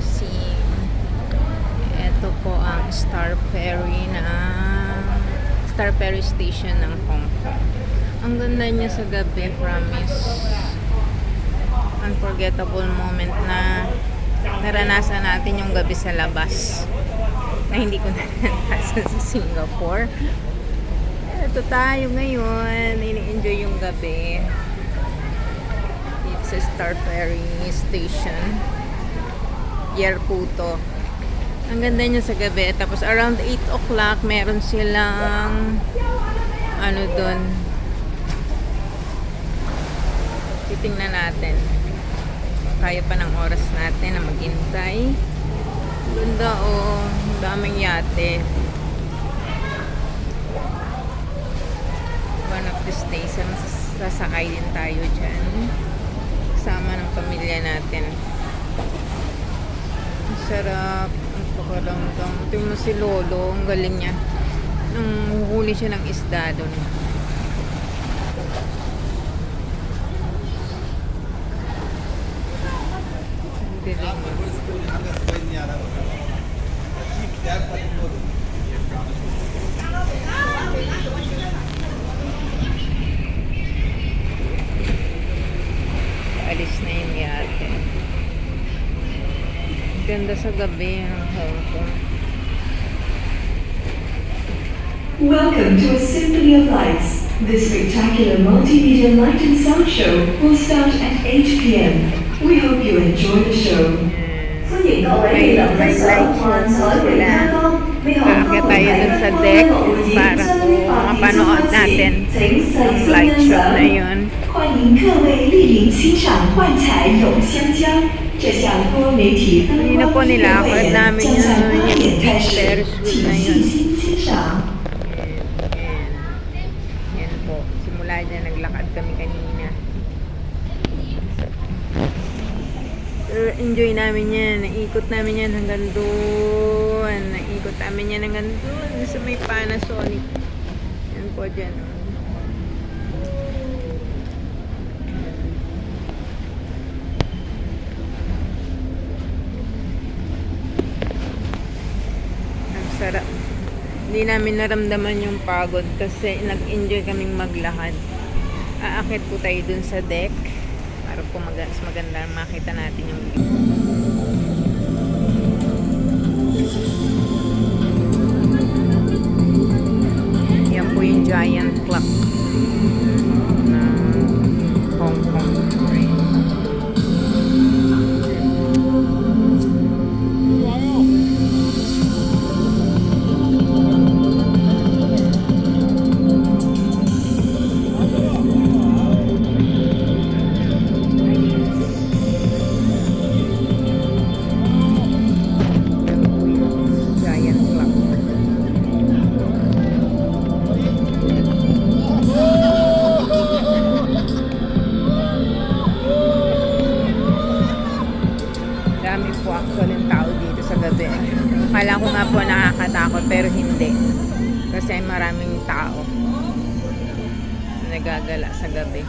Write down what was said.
crossing. Ito po ang Star Ferry Station ng Hong Kong. Ang ganda niya sa gabi, promise. Unforgettable moment na naranasan natin yung gabi sa labas na hindi ko naranasan sa Singapore. Ito tayo ngayon, ini-enjoy yung gabi dito sa Star Ferry Station, Pier Puto. Ang ganda niya sa gabi. Tapos around 8 o'clock meron silang doon, titingnan natin, kaya pa ng oras natin na maghintay. Ganda, daming yate. One of the stations, sasakay din tayo dyan kasama ng pamilya natin. Ang sarap, ang pakaramdam. Tingnan mo si Lolo, ang galing niya nang huli siya ng isda doon. Ang galing. Alis na yung yate. Ganda sa gabi ng Hong Kong. Welcome to a Symphony of Lights. This spectacular multimedia light and sound show will start at 8 p.m. We hope you enjoy the show. May light show sila. Aakyat tayo dun sa deck para mapanood natin yung light show na yun. 欢迎各位莅临欣赏幻彩咏香江这项多媒体灯光音乐表演将在8点开始，请细心欣赏。 Yan po. Simula dyan, naglakad kami kanina. Enjoy namin yan. Naikot namin yan hanggang doon. Naikot namin yan hanggang doon sa may Panasonic. Yan po dyan. Ang sarap. Hindi namin naramdaman yung pagod kasi nag-enjoy kaming maglakad. Aakit po tayo dun sa deck para po mas maganda makita natin yung view. Yan po yung giant clock ng Hong Kong. Dami po actually yung tao dito sa gabi. Akala ko nga po nakakatakot pero hindi. Kasi maraming tao nagagala sa gabi.